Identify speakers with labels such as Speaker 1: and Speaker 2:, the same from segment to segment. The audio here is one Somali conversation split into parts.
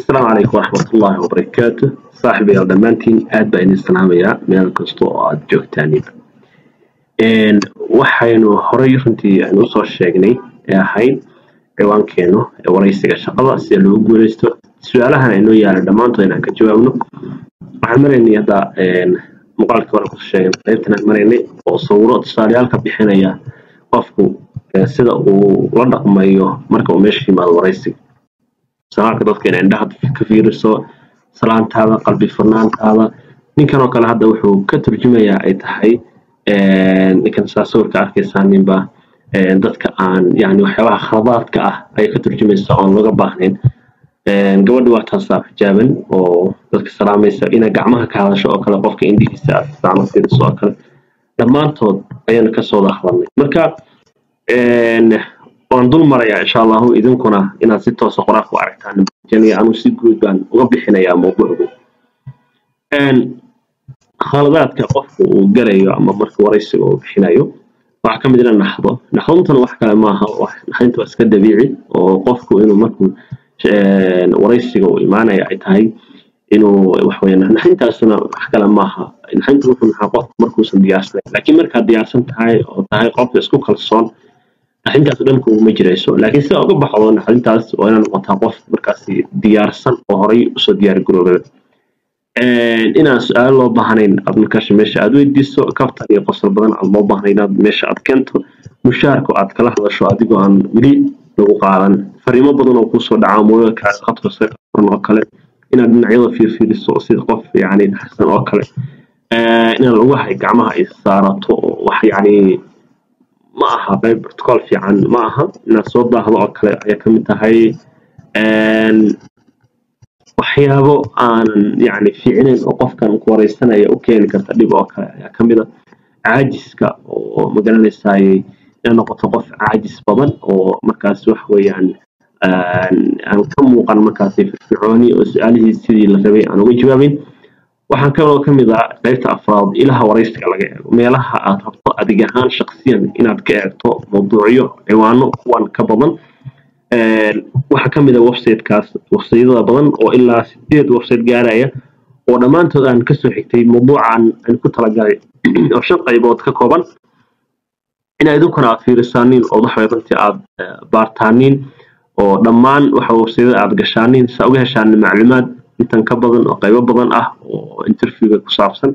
Speaker 1: السلام عليكم ورحمة الله وبركاته. صاحبي يا دمانتين aad baa idin salaamayaa meel kasta oo aad joogtaan. waxaynu horay runtii aynu soo sheegnay ahayd ciwaankeenu waraysiga shaqada si loo guuleysto. su'aalahan aynu yaala dhamaantood inaan ka jawaabno. waxaan maraynay hadda muuqaalka hore ku sheegay qaybtan aan maraynay oo sawiro tusaalayaal ka bixinaya qofku sida uu la dhaqmayo marka uu meesha yimaado waraysiga. سواء كذا كان عندها كثير سو سلام هذا قلبي فرنان هذا نكانوا كلا هذا وحو كترجمة يا إتحي نكان ساسور كأركي سامين با ضدك عن يعني وحواه خضات كأ أي كترجمة سعون وقباهن قبل وقت هالصاف جابن وضدك سلام يسوينا جمعها كهذا شو أكل قفك عندي الساعة سامع كده سو أكل لما أنتوا أيان كسود أخلني مركا waan dul maraya insha Allah idinkuna inaad si toos ah qoraal ku aragtaan jani aanu si guud baan uga bixinayaa mowduuca khaladaadka qofku uu galayo ama marka waraysiga uu bixinayo waxa kamid ah naxdintan wax kale ma aha wax naxdintu iska dabiici oo qofku inuu markuu waraysiga uu imaanayo ay tahay inuu wax weeyaan naxdintaasna wax kale ma aha naxdintu wuxuu qof markuu san diyaarsan laakiin marka diyaarsan tahay oo tahay qof isku kalsoon أنت أصلاً كم مجرسو لكن سأقول بحضان أنت وأنا متوقف مركزي ديارسن وهري أصل ديار جروب إن سؤال الله بحنين قبل كاش مش أدوي ديسو كفتني قصر بدن الله بحنين مش أتكنت مشارك وأتكلم هذا شو أديكو عن ملي لو قارن فريمة بدن وقصة دعامو كخط قصير فرن أكله إن بنعيض في الصوص قف يعني حسن أكله إن الواحد جمعها إثارة وح يعني معها بروتوكول في عن معها نصوت ده هذا أكله يكمل تهاي وحيابه عن يعني في عين وقف كان كوريسنا يأكل كتدريب أكله يكمل عاجز كا ومجال الساي يعني قطف عاجز بدن ومركز وحوي يعني عن كم وقن مركز في فرعوني وسؤاله السيد اللي عن وجوابين waxaan kaloo kamid ah qaybta afraad ilaha waraysiga laga eego meelaha aad rabto adiga ahaan shakhsiyan inaad ka eegto mowduucyo ciwaano kuwan ka badan waxa kamid ah website-yada badan oo ilaa 8 website gaaraya oo dhamaantood aan ka soo xigtay mowduucan aan ku talagalay oo shan qaybood ka kooban inaad idinkuna fiirsaanin oo waxweyntii aad baartaanin oo dhamaan waxa website-yada aad gashaaniin sa uga heshaan macluumaad intan ka badan oo qaybo badan ah oo interview ku saabsan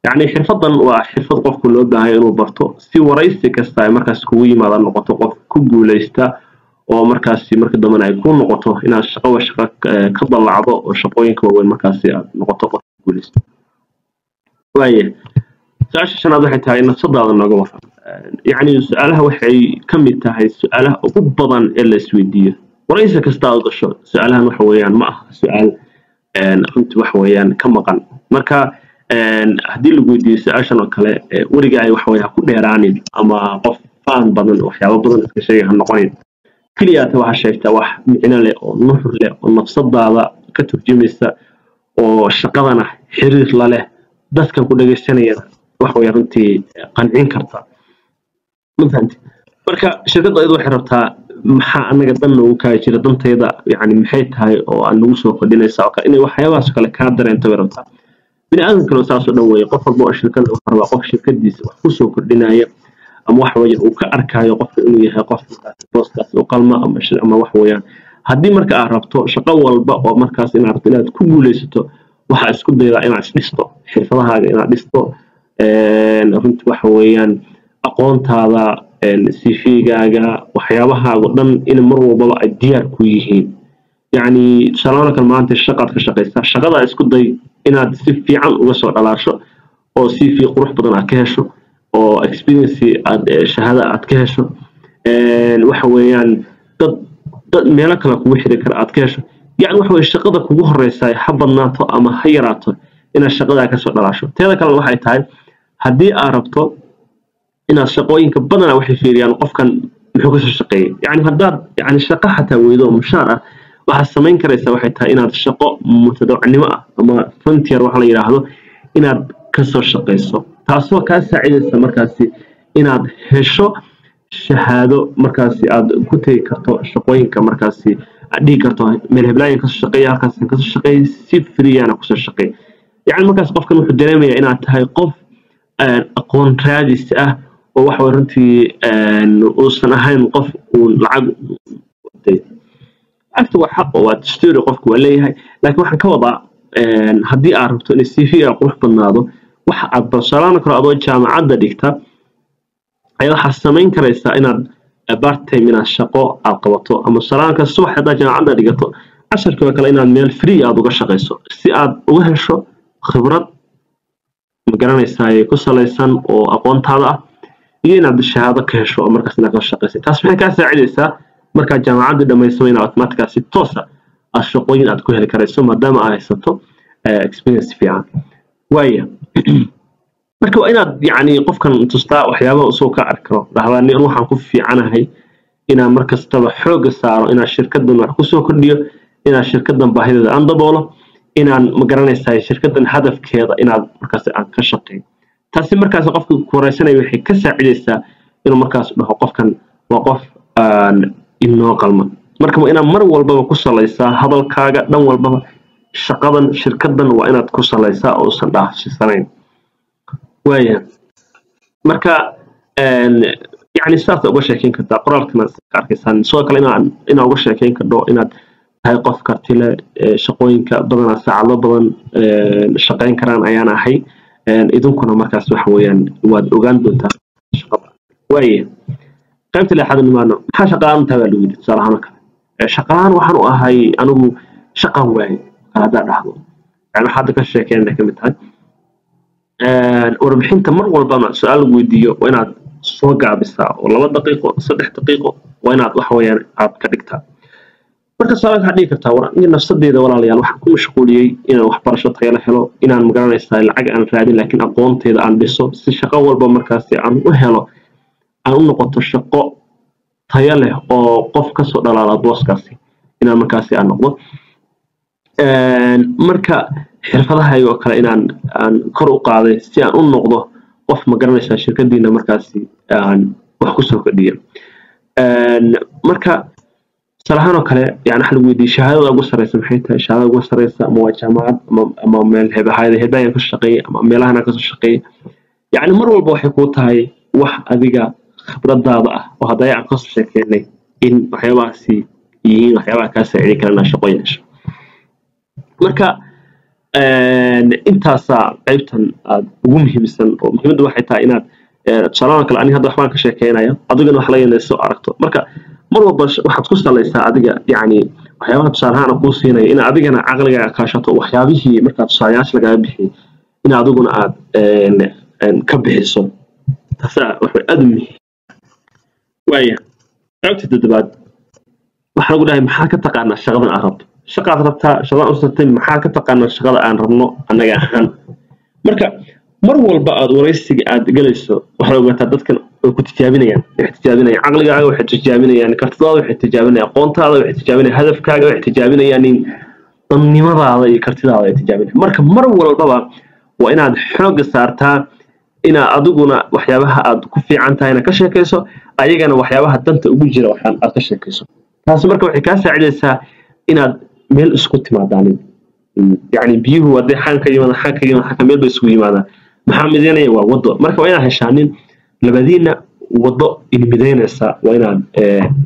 Speaker 1: yani xirfadan waa xirfad qofku loo baahay inuu barto si waraysi kasta ay markaas kugu yimaado noqoto qof ku guuleysta oo markaas marka dambe ay ku noqoto inaad shaqo ka dalacdo oo shaqooyinka weyn markaas aad noqoto qof ku guuleysta waaye saashanaad waxay tahay nafsadaada nooga waran yani su'aalaha waxay kamid tahay su'aalaha ugu badan ee la isweydiiyo waraysi kasta oo gasho su'aalahan waxa weeyaan ma aha su'aal runtii wax weeyaan ka maqan marka hadii lagu weydiiyo su'aashan oo kale wariga ay wax weeyaan ku dheeraanin ama qof faan badan waxyaabo badan iska sheegay ha noqonin kaliya waxa sheegtaa wax micno leh oo nuxur leh oo nafsadaada ka turjumaysa oo shaqadana xiriir la leh dadka ku dhageysanaya wax weeyaan runtii qancin karta maanta marka shirkadda ay waxay rabtaa maxaa anaga dan ugu ka jira dantayda yani maxay tahay oo aan ugu soo qodinaysa oo inay waxyaabahaas kale ka dareento rabta bini aadan kale saas oo dhaweey qof walba oo shirkad u raba qof shirkadiisa wax ku soo kordhinaya ama wax weeyaan uu ka arkayo qofka inuu yahay qof booskaas oo qalma ama wax weeyaan hadii marka aad rabto shaqo walba oo markaas inaad ku guuleysato waxa isku dayda inaad dhisto xirfadahaaga inaad dhisto runtii wax weeyaan aqoontaada CV-gaaga waxyaabaha dhan in mar walba ay diyaar ku yihiin yani salaana kan maanta shaqad ka shaqeysa shaqada isku day inaad si fiican uga soo dhalaasho oo CV qurux badan aad ka hesho oo experience aad shahada aad ka hesho waxa weeyaan dad meel kale kugu xiri kara aad ka hesho yani waxa weey shaqada kugu horeysa ha badnaato ama ha yaraato inaad shaqada ka soo dhalaasho teeda kale waxay tahay hadii aad rabto إن الشقوين كبدنا وحي فيريان قفكان محوكس الشقية يعني هداد يعني الشقة حتى ويدو مشارة وحسمين كريسة وحيتها إن الشقة متدوع نماء أما فنتير وحلا يراهدو إن كسر الشقية تاسوا كاسا عيدة مركزي إن هشو شهادو مركزي عاد كتي كرتو الشقوين كمركزي دي كرتون من هبلاين كشقية كاس كشقية سفري أنا كشقية يعني مركز قف كانوا حدريمي أنا هاي قف أكون رادس وواحد رنتي وصلنا هاي القف والعب أكتب حق وتشتري قفك ولا هاي لكن واحد كوضع هدي أعرفت إن السي في أقول بالناضو واحد بصران كرا أضوي جامعة دكتور أيضا حسمين كريستا إن بارتي من الشقاء القبطو أما صران كالصبح هذا جامعة دكتور عشر كذا كلا إن الميل فري أضو قشقيسو استيعاب وهشو خبرات مقرنيساي كسليسان oo aqoontaada iyo inaad shahaado ka hesho markaas inaad ka shaqeyso taas waxay ka saacidaysaa marka jaamacadda dhamayso inaad automatically si toos ah shaqooyin aad ku heli karayso maadaama aad haysato experience fiican waaya marka waa inaad yani qofkan tustaa waxyaabaha soo ka arkro dhahdaan waxaan ku fiicanahay inaan markastaba xoog saaro inaan shirkaddan wax ku soo kordhiyo inaan shirkaddan baahideeda aan daboolo inaan magaranaysaa shirkaddan hadafkeeda inaad markaas aan ka shaqeeyo taasi markaas qofku ku horeysanayo waxay ka saacidaysaa inuu markaas dhaho qofkan waa qof aan inoo qalma marka inaad mar walba ku salaysaa hadalkaaga dhan walba shaqadan shirkaddan waa inaad ku salaysaa oo san dhaafsanayn waaya marka يعني ساعات uga sheekeyn kartaa qoraalkana arkaysan soo kale inaan uga sheekeyn kardo inaad هاي قف كارتيلا شقوينك بدنا ساعة بدن شقين كران أيانا هاي إذن كنا مركز وحويان واد أوغاندو تا شقب وين قيمت لي حدا ما ها شقان تبالويد صراحة مكان شقان وحنو هاي أنا شقان وين هذا لحظة يعني حدا كشيء كان لك مثال وربحين تمر والبنا سؤال ويديو وين عاد سوق بالساعة والله دقيقة 3 دقيقة وين عاد وحويان عاد كدكتها marka sababta hadii karta waran in nafsadeeda walaalayaal waxa ku mashquuliyay inaan wax barasho tayo la helo inaan magaranaysaa lacag aan raadin laakiin aqoonteeda aan dhiso si shaqo walba markaas aan u helo aan u noqoto shaqo tayo leh oo qof ka soo dhalaala booskaasi inaan markaas aan noqdo marka xirfadaha iyo kale inaan kor u qaaday si aan u noqdo qof magaranaysaa shirkadiina markaas aan wax ku soo kordhiyo marka صراحة كله يعني حلو ودي شهادة أقول سريسة محيطها شهادة أقول سريسة مواجهات أما مال هذه هدايا كشقية أما مالها أنا كشقية يعني مرة والبوح يقول هاي وح أذيقة خبرة ضاضة وهدايا قصة شكلي إن حيوان سي يين حيوان كاسة عليك لنا شقيش مركا أنت صار قيبتا ومهم سن ومهم دو حتى إناد تشارنا كلا أني هذا حوان كشكينا يا أذيقة نحلي نسوا عرقته مركا مرة بس واحد كوستا ليس أديك يعني وحياة تصارها نقوسينا إن أديك أنا عقلي كاشته وحياته مركب صاياش لقى به إن أدوقنا عاد كبه الصوم تسا أدمي ويا عرفت الدباد وحنا لهم محاكة تقعنا الشغل العرب شغل عربتها شغل أصلا محاكة تقعنا الشغل عن ربنا أنا جاهن مركب مرة والبعض ورئيسي قاعد جلسوا وحنا قاعد كنت تجابينيان عقلك waxay tijaabinayaan kartidaada waxay tijaabinayaan aqoontaada waxay tijaabinayaan hadafkaaga waxay tijaabinayaan in dannimadaada iyo kartidaada ay tijaabinayaan marka mar walba waa inaad xoog saartaa ina adiguna waxyaabaha aad ku fiican tahay ka sheekayso ayagana waxyaabaha danta ugu jira waxaan aad ka sheekayso taas marka waxay ka saacidaysaa inaad meel isku timaadaan yani biyuhu waday xanka yimaada meel bay isku yimaadaan maxaa mideynaya waa wado marka waa inaad heshaanin labadiina wado in mideynaysa waa inaad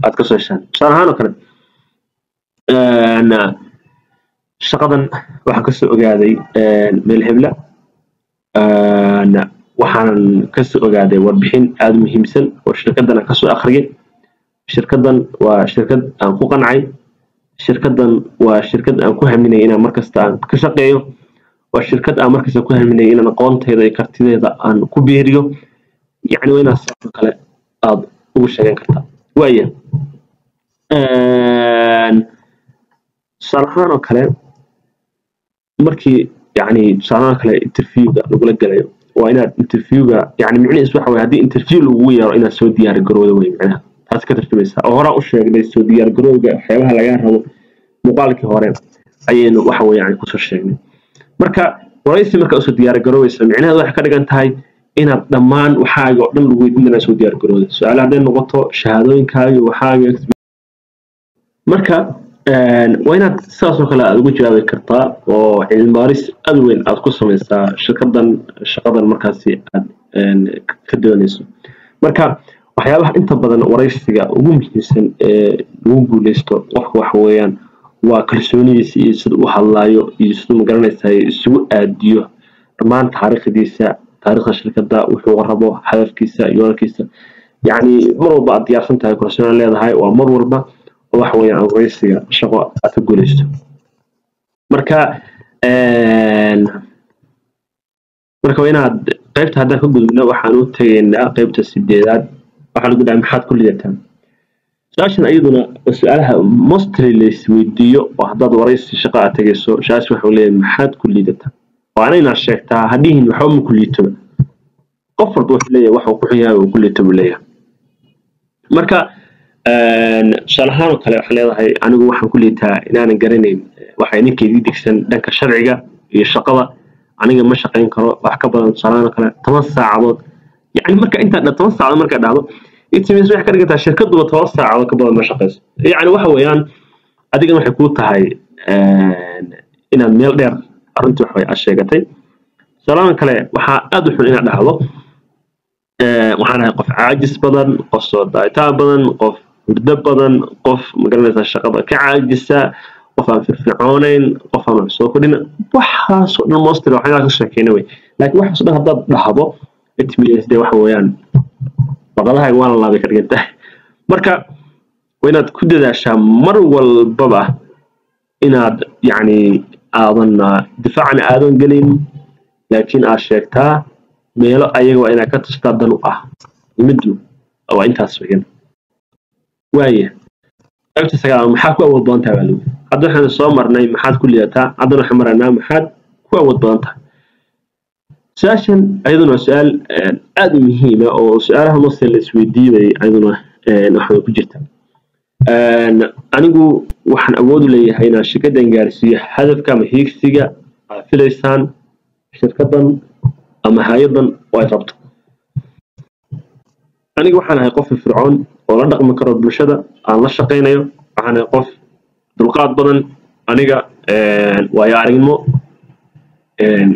Speaker 1: aad ka soo heshaan sharaxano kale shaqadan waxa ka soo ogaaday meel hebla waxaan ka soo ogaaday warbixin aad muhiimsan oo shirkadana ka soo akhriyay shirkadan waa shirkad aan ku qancay shirkadan waa shirkad aan ku haminay inaan markasta aan ka shaqeeyo waa shirkad aan markasta ku haminay inaan aqoonteeda iyo kartideeda aan ku beeriyo يعني وين أصلا كله وش يعني كذا ويا صراحة كله مركي يعني صراحة كله انترفيو نقول لك جاي وأنا انترفيو يعني معني أسبوع وهذه انترفيو لويا رأينا السعودية رجروا وين يعني هذا كتر في بس أهرا وش يعني السعودية رجروا حيوها لجارها مقالك هورين أيه وحوي يعني كسر شيء مركا ورئيس مركا السعودية رجروا يسمعنا هذا حكى لك أنت هاي inaad dhammaan waxaaga oo dhan lagu weydiinayna soo diyaar garooday su'aalaha hadday noqoto shahaadooyinkaaga waxaaga marka وين ساسو كلا ugu jawaabi kartaa oo cilmi baaris aad weyn aad ku samaysaa shaqadan markaasi aad ka doonayso marka waxyaabaha inta badan waraysiga ugu muhiimsan ee lagu guuleysto qofka wax weeyaan waa kalsoonidiisa iyo sida uu hadlaayo iyo sida uu garanaysaa isugu aadiyo dhammaan taariikhda shirkadda wuxuu rabo hadafkiisa yoolkiisa yani mar walba aad diyaarsan tahay kalsooni leedahay waa mar walba wax weeyaan waraysiga shaqo aad ka guuleysto marka inaad qaybta hadda ka gudubno waxaan u tageynaa qaybta 8aad waxa lagu dhahay maxaad ku lidataan su'aashan ayaduna su'aalaha mostly la isweydiiyo oo haddaad waraysi shaqo aad tagayso shaas waxa uu leeyahay maxaad ku lidataan waana inaad sheegtaa hadihin waxa uu ku liito qof walba wuxuu leeyahay waxa uu ku xiyaabo uu ku liito leeyahay marka shalahaan kale waxa leedahay anigu waxaan ku liitaa inaan garanayn waxa ninkeedii digsan dhanka sharciga iyo shaqada aniga ma shaqeyn karo wax ka badan shalahaan kale 10 saacadood يعني marka inta 10 saacadood marka dhacdo itimiis wax ka dhigata shirkadu 10 saacadood ka badan ma shaqeyso yani waxa weeyaan adiga waxay ku tahay inaad meel dheer arintu wax way sheegatay shalahaan kale waxa aad u xun inaad dhacdo waxaan ahay qof caajis badan qof soo daayta badan qof hurdo badan qof magaranaysa shaqada ka caajisa qof aan firfircoonayn qof aan soo kordhin waxaas oo dhan mostly waxaan ka sheekeynay laakiin waxa soo hadda dhahdo itimiis de waxa weeyaan baqadaha waan la laabay ka dhiganta marka waynaad ku dadaashaa mar walba inaad yani aadan difaacan aadan galin laakiin aad sheegtaa meelo ayaga waa inaad ka tustaa dan u ah middu oo intaas weeyaan waaye qaybta sagaal maxaa ku awood badan tahay walaal hadda waxaan soo marnay maxaad ku lidataa hadda waxaan maranaa maxaad ku awood badan tahay ساشن أيضا سؤال أدم مهمة أو سؤالها مصر السويدية أيضا نحن كجرتا أنا جو وحن أود لي هنا شركة إنجليزية هدف كم هيك سجى في لسان شركة أما أيضا ويربط أنا جو وحن هيقف في فرعون ولا رقم مكرر بالشدة على الشقين أيوه وحن هيقف دلقات بدن أنا جا ويعرفوا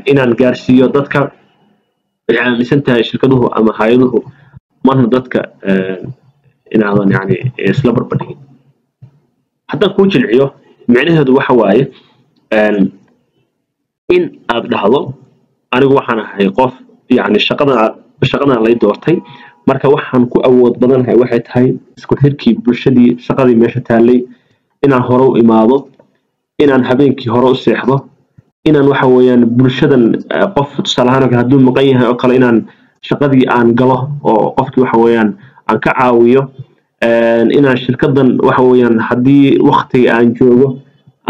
Speaker 1: إن الجارسية ضدك يعني مثلا شركته أما هايده ما ضدك إن هذا يعني سلبر بدين حتى كوتش العيو معناه هذا وحواي إن أبدا هذا أنا وحنا هيقف يعني الشقنا اللي دورتي مركا وحن كو أود بدن هاي واحد هاي سكوتيركي برشدي شقدي ماشي تالي إن هرو إماضة إن هبينكي هرو سيحضة inaan waxa weeyaan bulshadan qof salahan ka haduu maqan yahay oo kale inaan shaqadii aan galo oo qofkii waxa weeyaan aan ka caawiyo inaan shirkadan waxa weeyaan hadii waqti aan joogo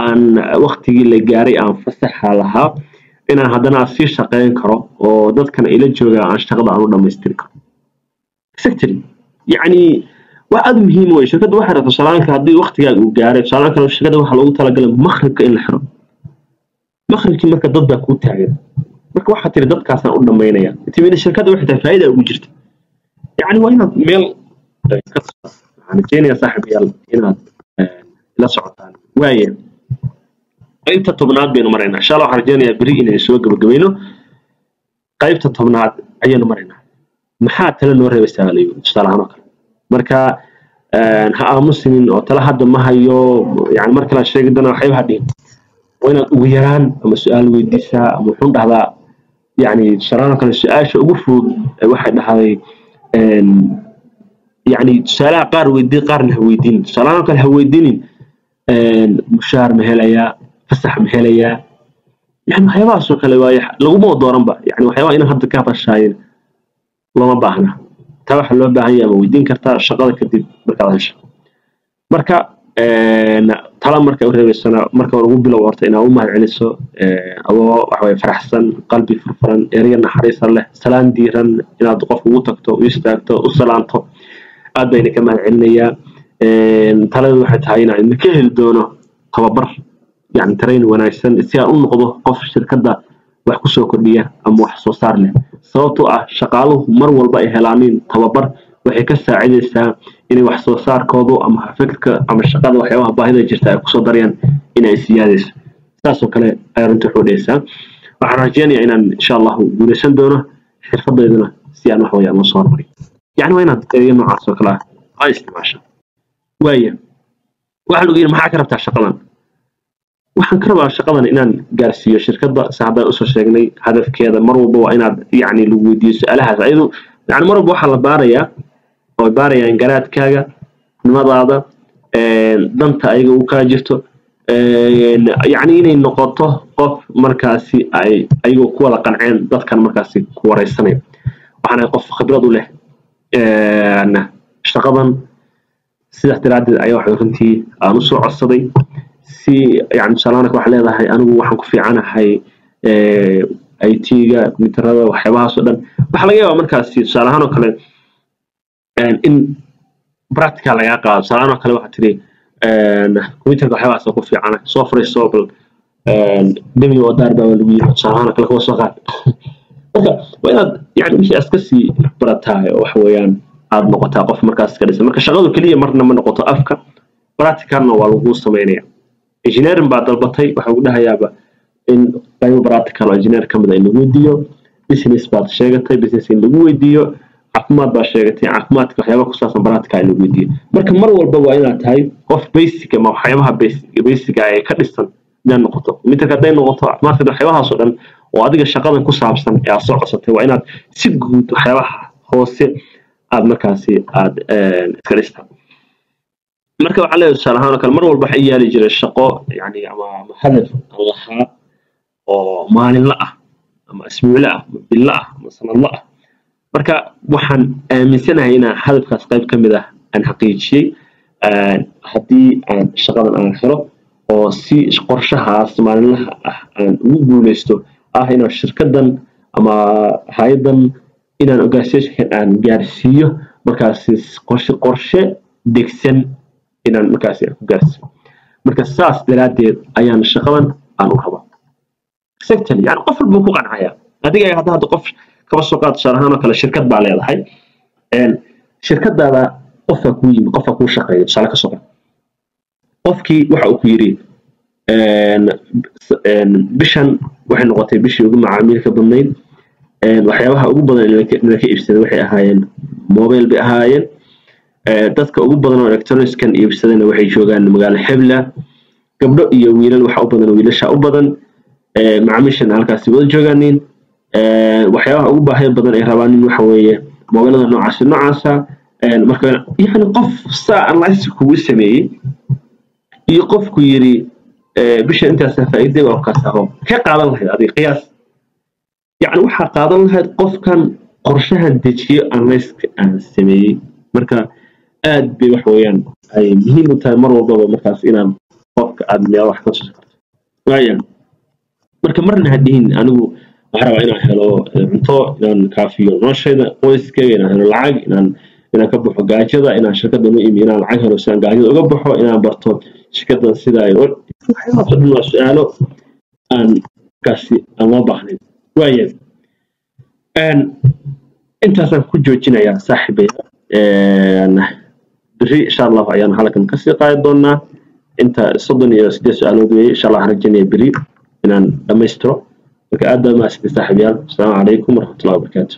Speaker 1: aan waqtigii la gaaray aan fasaxa lahaa inaan hadana si shaqeyn karo oo dadkan ila jooga aan shaqada aan u dhameystiri karo secretary yani waa aad muhiim weey shirkadu waxa rabto salaanka hadii waqtigaaga uu gaaray salaanka shirkada waxa loogu talagalay makhribka in la xiro مخرجك مركز ضد كوت تاجر مركز واحد تري ضد كاسنا قلنا ما ينيا تبين الشركات واحدة فائدة وجرت يعني وين ميل يعني جيني يا صاحبي يلا هنا لا صعطان وين أنت طبنات بين مرينا إن شاء الله حرجاني بريء إن السوق بجوينه قيبت الطبنات عين مرينا محات تلا نوري بيستغليه تشتغل عنك مركز ها مسلمين أو تلا حد ما هيو يعني مركز الشيء قدنا حيوها دين وين ويران أما سؤال ويديسها أما حون هذا يعني شرانا كان السؤال شو أقول واحد هذا يعني سؤال قار ويدي قارن هويدين شرانا كان هويدين مشار مهليا فسح مهليا يعني حيوان سوق الوايح لو مو دوران بقى يعني حيوان إنه هذا كافر شاين والله ما بعنا تروح اللي بعيا ويدين كرتا الشغلة كتير بركالش مركا تلا مركا ورهي السنة مركا ورغو بلو ورتا إنا أمها العنسو أو وحوي فرحسن قلبي فرفرن إريان حريصا له سلام ديران إنا دقف ووتكتو ويستاكتو وسلامتو aad bayna ka mahadcelinaya talada waxay tahay in ka heli doono tababar yani train wanaagsan si aan u noqdo qof shirkadda wax ku soo kordhiya ama wax soo saar leh sababtoo ah shaqaaluhu mar walba ay helaan tababar waxay ka saacidaysaa inay wax soo saarkoodu ama fikirka ama shaqada waxyaabaha baahida jirta ay ku soo darayaan inay siyaadayso taas oo kale ay runtii xudeysaa waxaan rajeynayaa inaan insha Allah guuleysan doono xirfadeedana si aan wax weeyaan soo hormariyo yani waa inaad eeyo noocaas oo kale ay isticmaasho waaya waxa lagu yiri maxaa ka rabtaa shaqadan waxaan ka rabaa shaqadan inaan gaarsiiyo shirkadda saxda u soo sheegnay hadafkeeda mar walba waa inaad yani lagu weydiiyo su'aalahaas ayadu yani mar walba waxa la baarayaa oo baarayaan garaadkaaga nimadaada danta ayaga uu ka jirto يعني inay noqoto qof markaasi ay ayagu ku wada qanceen dadkan markaasi ku wareysanay waxana qof khibrad u leh shaqadan sida tiraadid ay wax runtii aan u soo codsaday si yani salaanka wax leedahay anigu waxaan ku fiicanahay IT-ga computerada waxyaabahaas oo dhan waxa laga yaabaa markaasi salaano kale in practical laga qaado salaano kale waxa tiri computerka waxyaabahaas ku fiicana software software demi oo darba lagu yiri salaano kale oo soo qaad marka waa inaad yani wixii aska si barataay wax weeyaan aad noqotaa qof markaas ka dhisan marka shaqadu kaliya marna ma noqoto afka practicalna waa lagu sameeyaa engineering baa dalbatay waxa uu dhahayaaba in qayb practical engineer kamid ah lagu weydiiyo business baa sheegatay business in lagu weydiiyo caafimaad baa sheegatay caafimaadka waxyaabo ku saabsan practical lagu weydiiyo marka mar walba waa inaad tahay qof basic ama waxyaabaha basic ay ka dhisan inaan noqoto mid ka day noqoto caafimaadka waxyaabahaas oo dhan oo adiga shaqadan ku saabsan ee soo codsatay waa inaad si guud waxyaabaha hoose aad markaasi aad iska dhistaa marka waxa la sharaxana kale mar walba waxay yaali jiray shaqo yani ama hadaf Allah oo maalin la ah ama isbuuc ah bil ah ama sanad la ah marka waxaan aaminsanahay in hadafkaas qayb kamid ah aan xaqiijiyay hadii aan shaqadan aan xiro oo si qorshahaas maalinlaha ah aan ugu guuleysto in shirkadan ama hay'adan inaan organization aan gaarsiiyo markaasi qorshe degsan inaan markaasi ku gaarsiiyo marka saas daraadeed ayaan shaqadan aan u rabaa sector yani qof walba ku qancaya adiga hadda qof kaba soo qaad sharaxano kale shirkad baa leedahay shirkadaada qofka ku yimi qofka ku shaqeeyo sala ka soo qofkii waxa uu ku yiri bishan waxay noqotay bishii ugu macaamilka badnayd waxyaabaha ugu badan ee ka iibsaday waxay ahaayeen mobile bay ahaayeen dadka ugu badan oo electronics kan iibsadayna waxay joogaan magaalada Hebla gabdho iyo wiilal waxa u badan wiilasha u badan macaamiishan halkaas wada joogaaniin waxyaabaha ugu baahan badan ay rabaan waxa weeye mobilada noocaasa marka yani qof saa analysis ku sameeyay iyo qofku yiri bisha intaas faa'iido oo ka saaho ka qaadan lahayd adiga qiyaas يعني waxa qaadan lahayd qofkan qorshahan dejiyo analysis aan sameeyay marka aad bay wax weeyaan ay muhiim u tahay mar walba markaas inaan qofka aad meel wax ka soo saarto waayaan marka marna hadin anigu waxa rabaa inaan helo cunto inaan kaafiyo noloshayda qoyskayga inaan helo lacag inaan ka baxo gaajada inaan shirkadda u iimi inaan lacag helo si aan gaajada uga baxo inaan barto shirkaddan sida ay waxyaabo su'aalo aan kaasi aan loo baahnayn waayeen intaasaan ku joojinayaa saaxiibaya biri insha Allah ayaan halkan ka sii qaadi doonaa inta 38 su'aalood weey insha Allah rajaynaya biri inaan dhameystiro marka aad baa ma saaxiibayaal assalaamu calaykum waraxmatullaahi wabarakaatuh